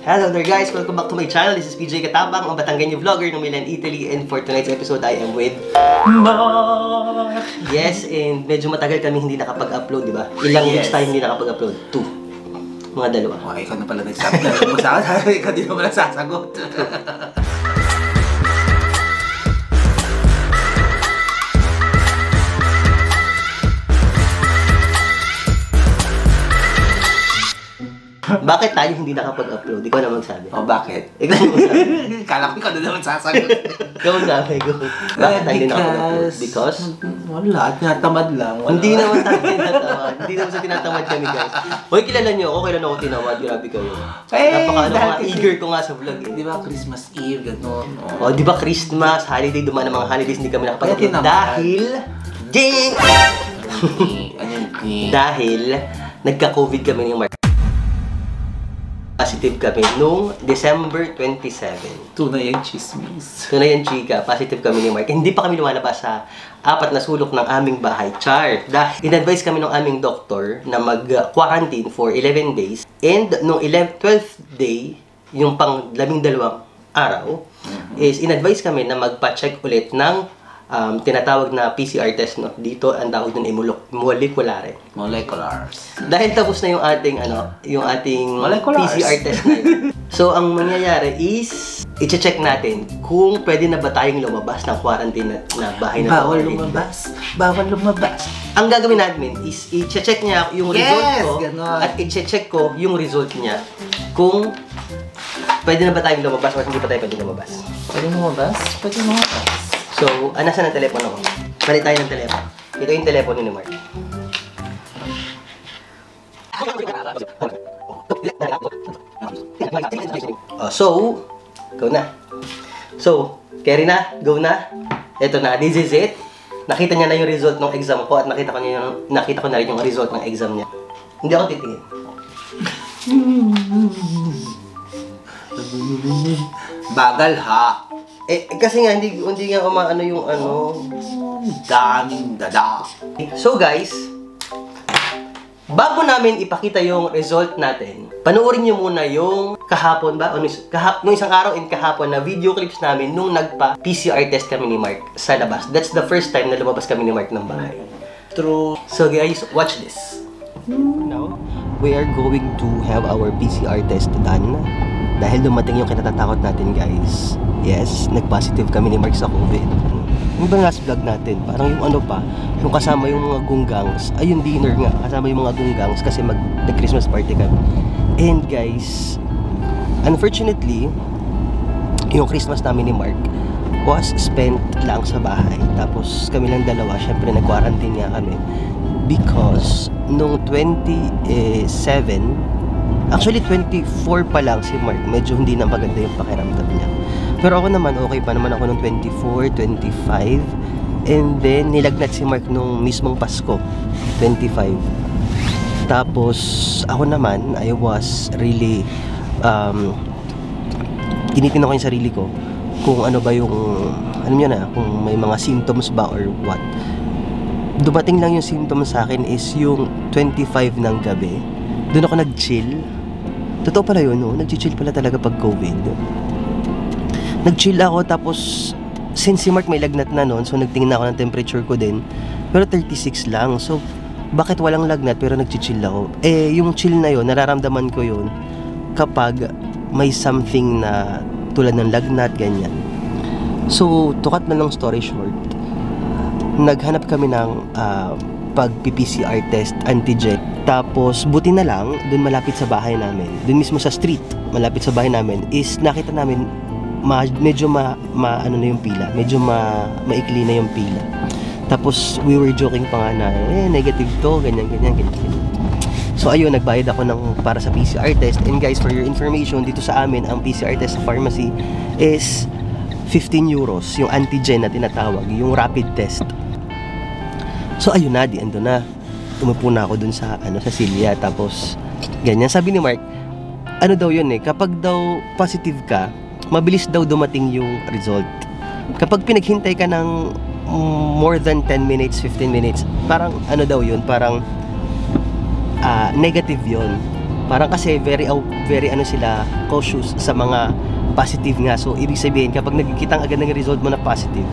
Hello there guys! Welcome back to my channel. This is PJ Katabang, ang Batanggenyo vlogger ng Milan, Italy. And for tonight's episode, I am with Mark! Yes, and medyo matagal kami hindi nakapag-upload, di ba? Ilang weeks tayo hindi nakapag-upload? 2. Mga dalawa. Oh, ikaw na pala nagsabi na mo sa akin. Ikaw din naman nagsasagot. Bakit tayo hindi nakapag-upload? Ikaw na magsabi. Oh, bakit? Ikaw na magsabi. Kala ko ikaw na naman sasagot. Ikaw na, go. Bakit tayo hindi nakapag-upload? Because? Wala, tinatamad lang. Wala. Hindi naman tayo tinatamad. Hindi naman sa tinatamad kami, guys. Hoy, kilala niyo ako. Kailan ako tinamad? Grabe kayo. Napaka-eager ko nga sa vlog eh. Di ba, Christmas Eve, gano'n. Oh, di ba Christmas, holiday, dumaan ng mga holidays, hindi kami nakapag-upload. Dahil nagka-COVID kami ni Mark. Positive kami nung December 27. Tunay yung chismis. Tunay yung chika. Positive kami ni Mark. Hindi pa kami lumalabas sa 4 na sulok ng aming bahay. Char! Dahil in-advise kami ng aming doktor na mag-quarantine for 11 days. And nung 12th day, yung pang 12 araw, is in-advise kami na magpa-check ulit ng tinatawag na PCR test, no? Dito ang tawag nun ay Moleculars. Dahil tapos na yung ating PCR test na yun. So ang mangyayari is i-check natin kung pwede na ba tayong lumabas ng quarantine na bahay na Bawal lumabas. Bawal lumabas. Ang gagawin natin is i-check niya yung result ko ganon. at i-check ko yung result niya kung pwede na ba tayong lumabas o hindi pa tayo pwede lumabas. Pwede lumabas? Pwede lumabas. So, nasan ang telepono ko? Palit tayo ng telepono. Ito yung telepono ni Mark. So, go na. So, carry na, go na. Ito na, this is it. Nakita niya na yung result ng exam ko at nakita ko na rin yung result ng exam niya. Hindi ako titingin. Bagal ha. Kasi nga, hindi nga umaano yung Daming dada. So guys, bago namin ipakita yung result natin, panoorin nyo muna yung kahapon ba? Nung isang araw and kahapon na video clips namin nung nagpa-PCR test kami ni Mark sa labas. That's the first time na lumabas kami ni Mark ng bahay. True. So guys, watch this. Now, we are going to have our PCR test done. Dahil dumating yung kinatatakot natin, guys. Yes, nag-positive kami ni Mark sa COVID. Yung ba last vlog natin? Parang yung yung kasama yung mga gunggangs. Ay, yung dinner nga. Kasama yung mga gunggangs kasi nag-Christmas party kami. And guys, unfortunately, yung Christmas namin ni Mark was spent lang sa bahay. Tapos kami lang dalawa, syempre nag-quarantine nga kami. Because nung 27, actually 24 pa lang si Mark, medyo hindi na maganda yung pakiramdam niya. Pero ako naman, okay pa naman ako nung 24, 25. And then, nilagnat si Mark nung mismong Pasko, 25. Tapos, ako naman, I was really, tinitingnan ko yung sarili ko, kung ano ba yung, kung may mga symptoms ba or what. Dumating lang yung symptoms sa akin is yung 25 ng gabi. Doon ako nag-chill. Totoo pala yun, no? Nag-chill pala talaga pag COVID. Nag-chill ako, tapos since si Mark may lagnat na noon, so nagtingin ako ng temperature ko din. Pero 36 lang. So, bakit walang lagnat pero nag-chill ako? Yung chill na yun, nararamdaman ko yun kapag may something na tulad ng lagnat, ganyan. So, to cut na lang story short, naghanap kami ng pag-PCR test, antigen. Tapos, buti na lang, dun malapit sa bahay namin, dun mismo sa street, malapit sa bahay namin, is nakita namin, medyo ano na yung pila, medyo maikli na yung pila. Tapos, we were joking pa nga na, negative to, ganyan. So, ayun, nagbayad ako para sa PCR test. And guys, for your information, dito sa amin, ang PCR test sa pharmacy is 15 euros, yung antigen na tinatawag, yung rapid test. So, ayun na, ando na. Umupo na ako dun sa Silya, tapos ganyan. Sabi ni Mark, ano daw yun kapag daw positive ka, mabilis daw dumating yung result. Kapag pinaghintay ka ng more than 10 minutes, 15 minutes, parang ano daw yun, parang negative yun. Parang kasi very ano sila, cautious sa mga positive nga. So ibig sabihin kapag nagkikita agad ng result mo na positive,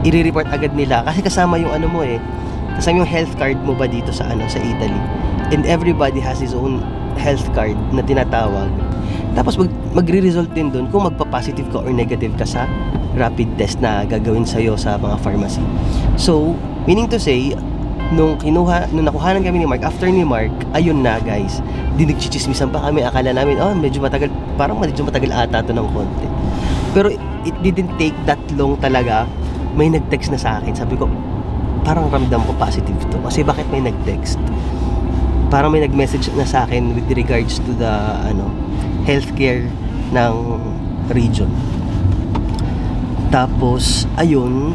i-report agad nila kasi kasama yung ano mo kasama yung health card mo ba dito sa sa Italy. And everybody has his own health card na tinatawag. Tapos magre-result din doon kung magpa-positive ka or negative ka sa rapid test na gagawin sa'yo sa mga pharmacy. So, meaning to say, nung nakuhanan kami ni Mark, after ni Mark, ayun na guys, dinagchichismisan pa kami, akala namin, medyo matagal, parang medyo matagal ata to ng konti. Pero it didn't take that long talaga, may nag-text na sa akin, sabi ko, parang ramdam ko positive to, kasi bakit may nag-text? Parang may nag-message na sa akin with regards to the, healthcare ng region. Tapos, ayun,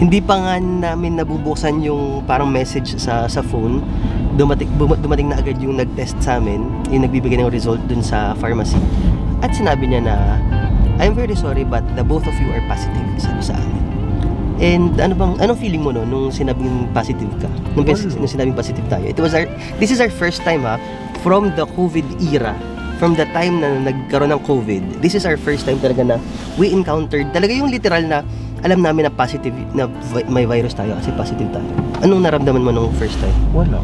hindi pa nga namin nabubuksan yung parang message sa phone. Dumating na agad yung nag-test sa amin, yung nagbibigay ng result dun sa pharmacy. At sinabi niya na, I'm very sorry but the both of you are positive, sabi sa amin. And anong feeling mo nung sinabing positive ka? Nung sinabing positive tayo. This is our first time from the COVID era. From the time na nagkaroon ng COVID, this is our first time talaga na we encountered talaga yung literal na alam namin na positive, na may virus tayo kasi positive tayo. Anong naramdaman mo nung first time? Wala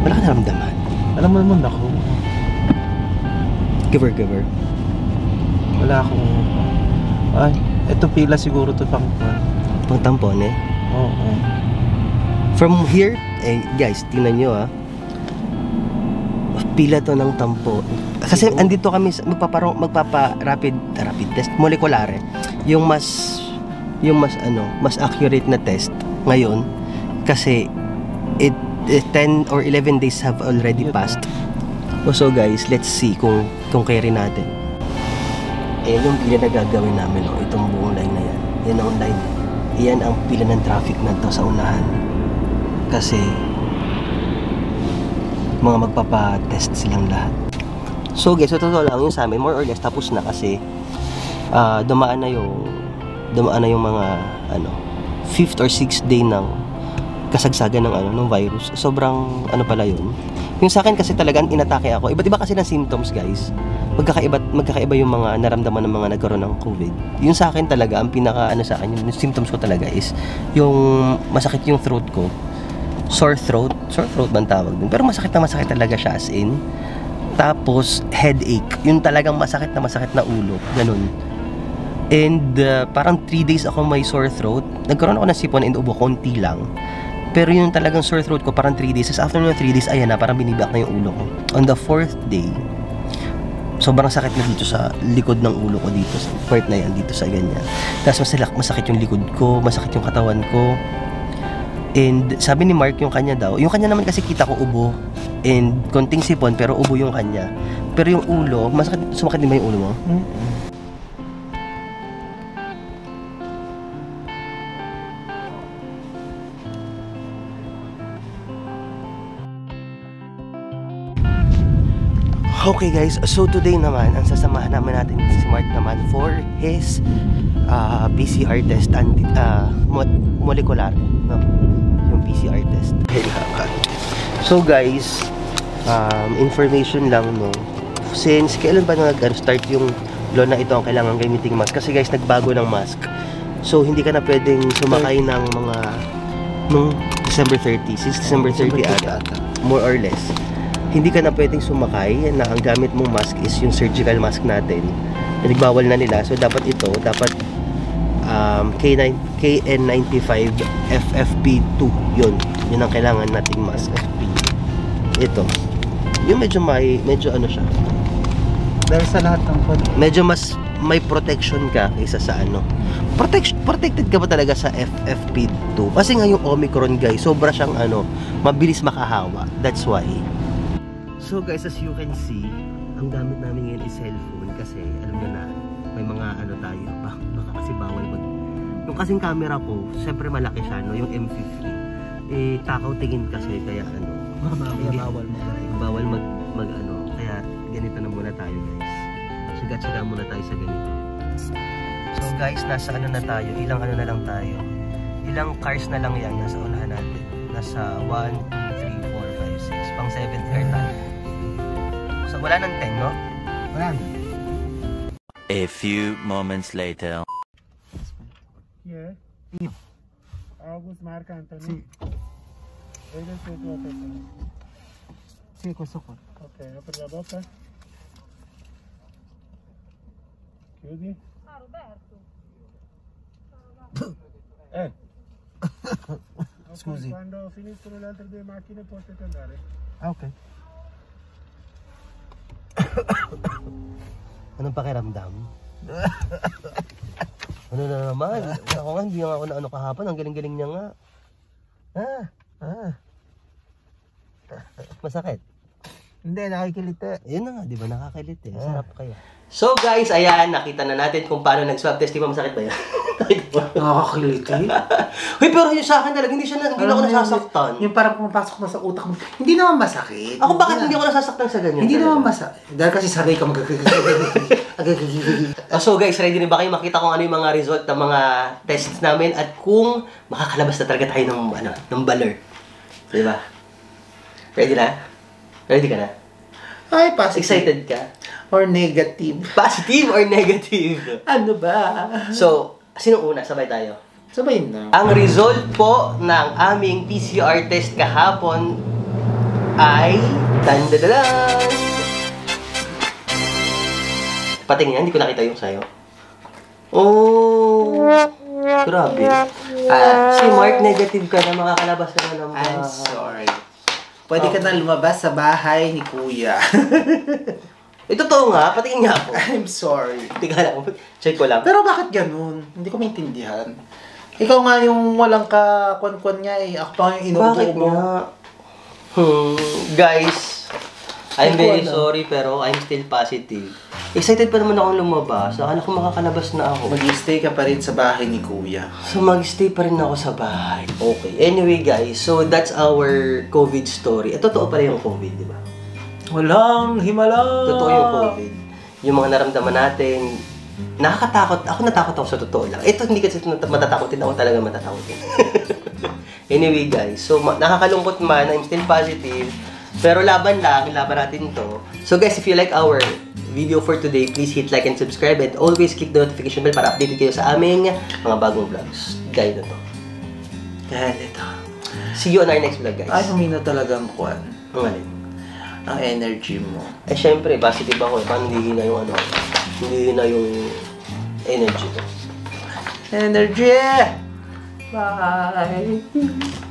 ka naramdaman? Alam mo naman ako. Giver. Wala akong... Ay, eto pila siguro to pang tampon Oo. From here, guys, tingnan nyo pila to ng tampo. Kasi andito kami magpapa-rapid test, molekulare. Yung mas accurate na test ngayon kasi 10 or 11 days have already passed. So guys, let's see kung carry natin. Yung pila na gagawin namin, itong buong line na yan. Yan ang line. Yan ang pila ng traffic na to sa unahan. Kasi mga magpapa-test silang lahat. So guys, totoo lang yung sa amin, more or less tapos na kasi dumaan na yung mga 5th or 6th day ng kasagsagan ng virus. Sobrang pala yun. Yung sa akin kasi talagang inatake ako. Iba't iba kasi ng symptoms, guys. Magkakaiba yung mga naramdaman ng mga nagkaroon ng COVID. Yung sa akin talaga, ang pinaka sa akin, yung symptoms ko talaga is yung masakit yung throat ko. Sore throat man tawag dun. Pero masakit talaga siya as in. Tapos headache, yung talagang masakit na ulo, ganun. And parang 3 days ako may sore throat. Nagkaroon ako ng sipon and ubo, konti lang. Pero yung talagang sore throat ko parang 3 days. Tapos after ng 3 days, ayan na, parang binibak na yung ulo ko. On the 4th day, sobrang sakit na dito sa likod ng ulo ko, dito sa part na yan, dito sa ganyan. Tapos masakit yung likod ko, masakit yung katawan ko. And sabi ni Mark yung kanya naman kasi kita ko ubo and konting sipon pero ubo yung kanya. Pero yung ulo, sumakit din ba yung ulo mo? Okay guys, so today naman, ang sasamahan natin si Mark naman for his PCR test and molecular, no? Yung PCR test. So guys, information lang, no? Since kailan ba nag-start yung law na ito ang kailangan gamitin mask? Kasi guys, nagbago ng mask. So hindi ka na pwedeng sumakay ng mga nung December 30, since December 30 ata, more or less. Hindi ka na pwedeng sumakay na ang gamit mong mask is yung surgical mask natin. Nagbawal na nila. So dapat KN95 FFP2 yun ang kailangan nating mask. Ito yung medyo siya, dahil sa lahat ng medyo mas may protection ka kaysa sa protected ka ba talaga sa FFP2 kasi nga yung Omicron guys, sobra siyang mabilis makahawa. That's why. So guys, as you can see, ang gamit namin ngayon is cellphone kasi alam nyo na may mga tayo, baka kasi bawal yung kasing camera ko, syempre malaki siya, no? Yung M50 takaw tingin kasi, kaya bawal mag kaya ganito na muna tayo guys, sigat-siga muna tayo sa ganito. So guys, nasa na tayo, ilang na lang tayo, ilang cars na lang yan nasa unahan natin, nasa 1, 2, 3, 4, 5, 6, Pang 7th year tayo. So, wala ng 10, no? Wala. A few moments later. Yeah. August Mark Anthony. Sì. Vede se tu a testa. Sì, questo qua. Ok, apri la bocca. Chiudi. Ah, Roberto. Ok, Scusi. quando finiscono le altre due macchine potete andare. Ah, ok. Anong pakiramdam? Ano na naman? Ako nga, hindi nga ako na ano kahapon. Ang galing-galing niya nga. Masakit? Hindi, nakikiliti. Yun na nga, di ba? Nakakalit eh. Sarap kaya. So guys, ayan, nakita na natin kung paano nag-swab test. Di ba masakit ba yan? Nakakiliti? Uy, pero yung sa akin talaga, hindi na ako nasasaktan. Yung parang pumapasok na sa utak mo. Hindi naman masakit. Ako bakit hindi ako nasasaktan sa ganyan? Hindi talaga? naman masakit. Dahil kasi sanay ka So guys, ready na ba kayo makita kung ano yung mga result ng mga tests namin at kung makakalabas na talaga tayo ng baler. Di ba? Ready na? Ready ka na? Ay, positive. Excited ka? Or negative. Positive or negative? Ano ba? So, sino una? Sabay tayo. Sabay na. Ang result po ng aming PCR test kahapon ay dandadadan! Patingin, hindi ko nakita yung sayo. Oh! Grabe. Si Mark, negative ka na, makakalabas ka na ng I'm sorry. Pwede ka na lumabas sa bahay ni Kuya. Totoo nga, patingin nga ako. I'm sorry. Teka lang, check ko lang. Pero bakit ganun? Hindi ko maintindihan. Ikaw nga yung walang ka-kwan-kwan nga eh. Ako pa yung Bakit inuubo mo. nga? Guys, I'm very sorry pero I'm still positive. Excited pa naman akong lumabas. Akala ko makakalabas na ako. Mag-stay ka pa rin sa bahay ni Kuya. So mag-stay pa rin ako sa bahay. Okay. Anyway guys, so that's our COVID story. Totoo pala yung COVID, di ba? Walang himala! Totoo yung COVID. Yung mga naramdaman natin, nakakatakot. Ako natakot ako sa totoo lang. Ito hindi kasi matatakotin. Ako talaga matatakotin. Anyway guys, so nakakalungkot man, I'm still positive. Pero laban natin to. So guys, if you like our video for today, please hit like and subscribe and always click the notification bell para updated kayo sa aming mga bagong vlogs. Gaya na to. Dahil ito. See you on our next vlog guys. Ay, humina talagang kwan. Ang alin? Ang energy mo. Eh syempre, positive ako eh. Paano hindi na yung hindi na yung energy ko. Energy! Bye!